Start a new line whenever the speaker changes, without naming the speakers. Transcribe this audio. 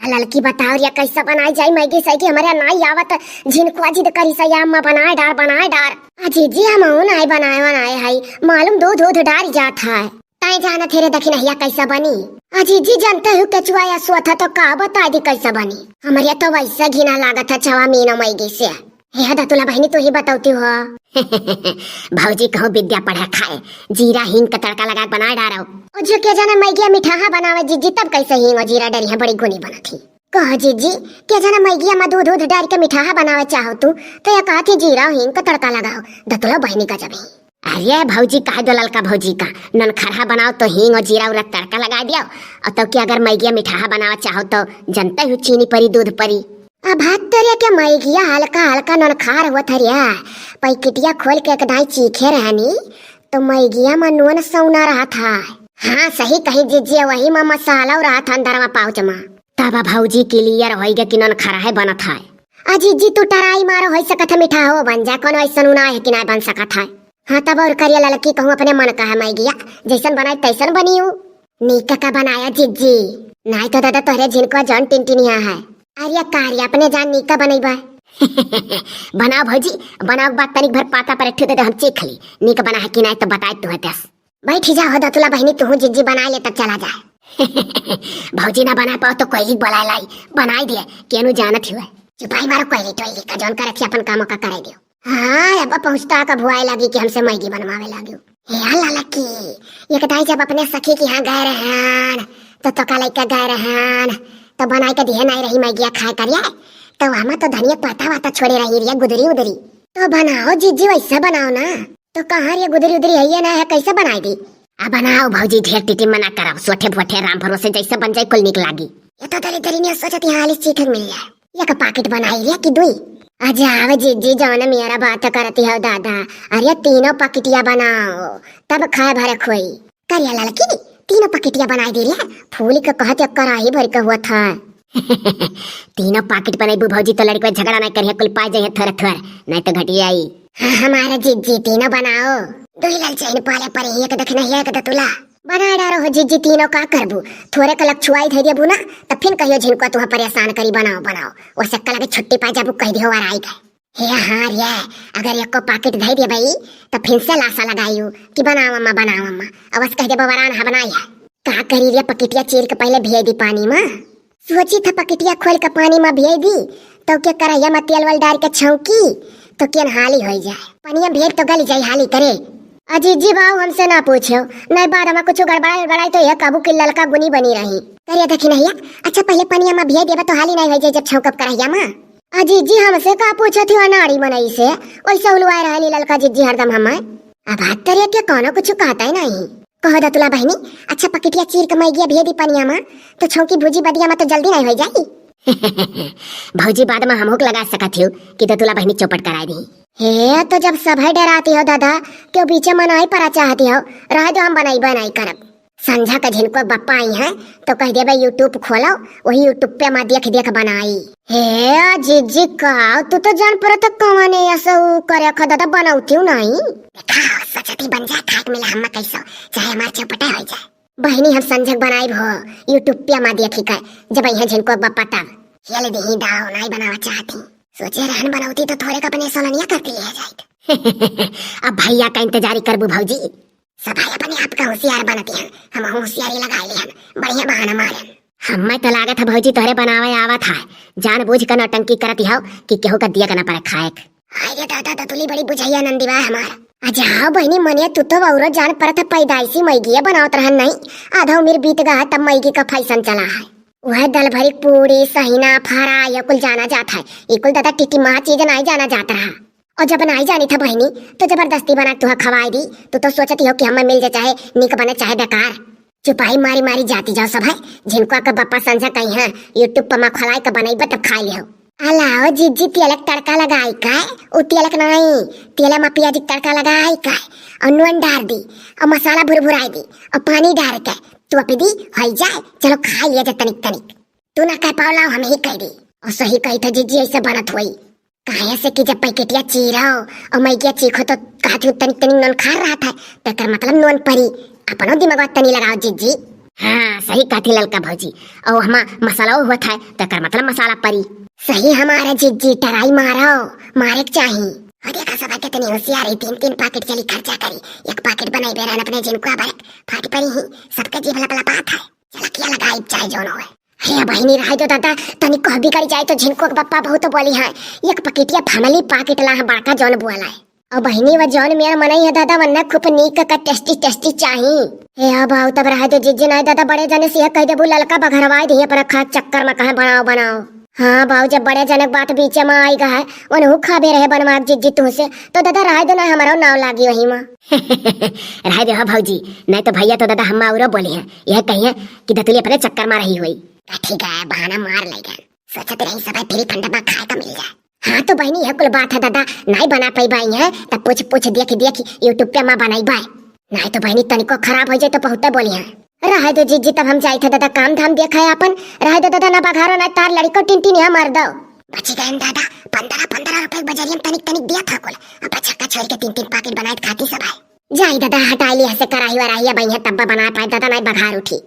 लड़की बताओ या कैसा बनाई जाए मैगी सही हमारे नहीं आवत झिनकुआ जिद करी सही अम्मा बनाए डार अजी जी हम नहीं बनाए है मालूम दूध डाल जात है तय जाना तेरे दखी नहिया कैसा बनी अजी जी जानते हो कचुआ या सोथा तो का बता दी कैसा बनी हमारे तो वैसा घिना लागत है छवा मीना मैगी से हे दतुला बहनी तो ही बताती हो भाजी कहो विद्या पढ़ा खाए जीरा हींग का तड़का लगा बना डारो और जो क्या जाना मैगी मिठाहा बनावे जीजी तब कैसे हींग और जीरा डरी है बड़ी गुनी बना थी कह जीजी क्या जाना मैगी में दूध डाल के मिठाहा बनावे चाहो तू तो या कहती जीरा हींग का तड़का लगाओ दतुला बहनी का जब अरे भौजी कह दो ललका भौजी का नन खरहा बनाओ तो हींग और जीरा उरा तड़का लगा दिया और तो क्या अगर मैगी मिठाहा बनावा चाहो तो जनता ही चीनी परी दूध परी अब हाथ तेरे के मैगिया हल्का हल्का ननखार हुआ थरिया पैकेटिया खोल के एकदाई चीखे रहनी तो मैगिया में नून सौना रहा था। हाँ सही कही जीजिए वही में मसाला रहा था अंदर में पाउच में तब भौजी क्लियर हो गया कि ननखारा है बना था अजीजी तू टराई मारो हो सकत है मिठा हो बन जा कोनो ऐसा नूना है कि नहीं बन सकत है। हाँ तब और करिया लड़की कहूँ अपने मन का है मैगिया जैसन बनाए तैसन बनी हूँ नीका का बनाया जीजी नहीं तो दादा तोहरे झिनका जौन टिनटिनिया है अरे कार्य अपने जान नीका बनेबा बनाओ भौजी बनाओ बात तनिक भर पाता पर ठे दे हम चीख ली नीक बना है कि नहीं तो बताए तू हतस बैठ जा हो दतुला बहनी तू जिज्जी बना ले तब चला जाए भौजी ना बना पाओ तो कोई बुला लाई बनाई दिए केनु जानत हुए चुपाई मारो कोई टोई का जौन करे थी अपन काम का करे दियो। हाँ अब पहुंचता का भुआई लगी कि हमसे मैगी बनवावे लगी हे ललकी ये कदाई जब अपने सखी के यहाँ गए रहन तो का लइका गए रहन तो बनाई के दिहे नहीं रही मैगिया खाए करिए तो वहाँ तो धनिया पता वाता छोड़े रही रिया गुदरी उदरी तो बनाओ जीजी वैसा बनाओ ना तो कहाँ ये गुदरी उदरी है ना है कैसे बनाई दी अब बनाओ भौजी ढेर टिटी मना कराओ सोठे फोठे राम भरोसे जैसे बन जाए कुल निक लागी ये तो तरी तरी ने सोचती हाल चीख मिल जाए एक पाकेट बनाई रिया की दुई अजाव जीजी जौन मेरा बात करती है दादा अरे तीनों पकेटिया बनाओ तब खाए भरे खोई करिया लड़की तीनों पकेटिया बनाई दे रही फूल के कहते कराही भर के हुआ था तीनों पाकेट बनाई भौजी तो लड़की झगड़ा नहीं करिए कुल पा जाइए थर थर नहीं तो घटी आई। हाँ हमारे जीजी तीनों बनाओ दो लाल चैन पाले पर एक दख नहीं एक दतुला बना डारो हो जीजी तीनों का करबू थोड़े का लक्षुआई धै देबू ना तो फिर कहियो झिनको तुह परेशान करी बनाओ बनाओ वो सक्का लगे छुट्टी पा जाबू कह दियो और आई गए हे हाँ रे अगर एक को पाकेट धै दे भाई तो फिर से लाशा लगायू कि बनाओ अम्मा अवश्य कह दे बरान हा बनाई है का करी रे पकेटिया चीर के पहले भेज दी पानी में सोची था पकेटिया खोल के पानी में भेज दी तो क्या करैया में तेल वाल डाल के छौकी तो केन हाली हो जाए पनिया भेज तो गल जाए हाली करे अजीजी बाबू हमसे ना पूछो नहीं बाद में कुछ गड़बड़ाई तो यह काबू की ललका गुनी बनी रही करिए देखी नहीं अच्छा पहले पनिया में भेज देबा तो हाली नहीं हो जाए जब छौकब करैया में अजीजी हमसे का पूछो थी अनाड़ी मनई से वैसे उलवाए रहली ललका जीजी हरदम हम अब हाथ करे के कोनो कुछ कहता ही नहीं कह दतुला बहनी अच्छा पकेटिया चीर के मैगिया भेज दी पनिया में तो छौकी भुजी बदिया में तो जल्दी नहीं हो जाई भौजी बाद में हमहुक लगा सकत हूँ कि दतुला बहनी चौपट कराई दी हे तो जब सब है डराती हो दादा क्यों पीछे मनाई परा चाहती हो रह दो हम बनाई करब संझा का झिनको बप्पा आई है तो कह देबे यूट्यूब खोलो वही यूट्यूब पे मैं देख बनाई हे जीजी का तू तो जान पर तक कमाने ऐसा करे ख दादा बनाउती हूँ नहीं देखा सचती बन जाए खाक मिला हम कैसा चाहे हमार चौपटा हो जाए बहनी हम संझक बनाई हो यूट्यूब पे मैं देखी कर जब यहाँ झिनको बप्पा तब खेल दी दाव नहीं बनावा चाहती सोचे रहन बनाती तो थोड़े अपने सोलनिया करती है जाए अब भैया का इंतजारी करबू भौजी सब अपने आप का होशियार बनती हैं हम होशियारी लगा ली हैं बढ़िया बहाना मारन हमें तो लागत है भौजी तोहरे बनावे आवत है जान बूझ कर नौटंकी करती हो कि केहू का दिया करना पड़े खाए अरे दादा दतुली बड़ी बुझाइया नंदीवा हमारा अजाओ बहनी मनिया तू तो औरो जान पर था पैदाइशी मैगी बनावत रहन नहीं आधा उम्र बीत गया तब मैगी का फैशन चला है वह दल भरी पूरी सहीना फारा ये कुल जाना जाता है ये कुल दादा टिटी माँ चीज नहीं जाना जाता रहा और जब नहीं जानी था बहनी तो जबरदस्ती बना तुह खवाई दी तो सोचती हो कि हमें मिल जाए चाहे निक बने चाहे बेकार चुपाई मारी मारी जाती जाओ सब है जिनको का बप्पा संझा कहीं है यूट्यूब पर मैं खलाई का बनाई तब खा लियो अलाओ जीजी तेलक तड़का लगाई का वो तेलक नहीं तेला में प्याज तड़का लगाई का और नून डाल दी और मसाला भुरभुराई दी और पानी डाल के तू अपी दी हो जाए चलो खा लिया जा तनिक तनिक तू ना कह पाओ हम ही कह दी और सही कही था जीजी ऐसे बनत हुई कहे से कि जब पैकेटिया चीरो और मैगिया चीखो तो कहती तनिक तनिक नून खा रहा था तेकर मतलब नून परी अपनो दिमाग तनी लगाओ जीजी हाँ सही कहती ललका भौजी। और हमा मसाला हुआ था तकर मतलब मसाला परी। सही हमारा जिज्जी टराई मारो, मारे के चाहिए। और देखा सब कितनी होशियार है, 3-3 पैकेट चली खर्चा करी, एक पैकेट बनाई बेरन अपने जिनको बरक फाट पड़ी ही सबके जीभ लपला बात है। चला किया लगाई चाहे जोन होए। हे बहिनी रहे तो दादा तनी कह भी करी जाए तो झिनको के पप्पा बहुत बोली है, एक पैकेटिया फैमिली पैकेट ला है बड़का जौन बुआला है। और बहिनी व जौन मेरा मनई है दादा वन्ना खूब नीक का टेस्टी टेस्टी चाहिए। हे अब आओ तब रहे तो जिज्जी नहीं दादा बड़े जने से कह देबू ललका बघरवाई दिए पर खा चक्कर में कहे बनाओ बनाओ। हाँ बाऊ जब बड़े जनक बात बीच में आई है उन्हें खाबे रहे बनवा जिज्जी तू से तो दादा रहे दो ना हमारा नाव लागी वही में। रहे दो भौजी, नहीं तो भैया तो दादा हम और बोली है यह कहिए कि दतुली अपने चक्कर में रही हुई। ठीक है बहाना मार लेगा, सोचते रही सब फ्री फंड में खाए का मिल जाए। हाँ तो बहनी यह कुल बात है दादा नहीं बना पाई बाई है तब पूछ पूछ देख यूट्यूब पे माँ बनाई बाय। नहीं तो बहनी तनिको खराब हो जाए तो बहुत बोली है। रहे दो जीजी तब हम जाए थे दादा काम धाम देखा है अपन। रहे दो दादा ना बघारो ना तार लड़को टिंटी नहीं मार दो। बची गए दादा 15-15 रुपए बजरियम तनिक तनिक दिया था कुल। अब छक्का छोड़ के 3-3 पैकेट बनाए खाती सब है। जाई दादा हटा लिया से कराही वराही बई है तब बना पाए दादा नहीं बघार उठी।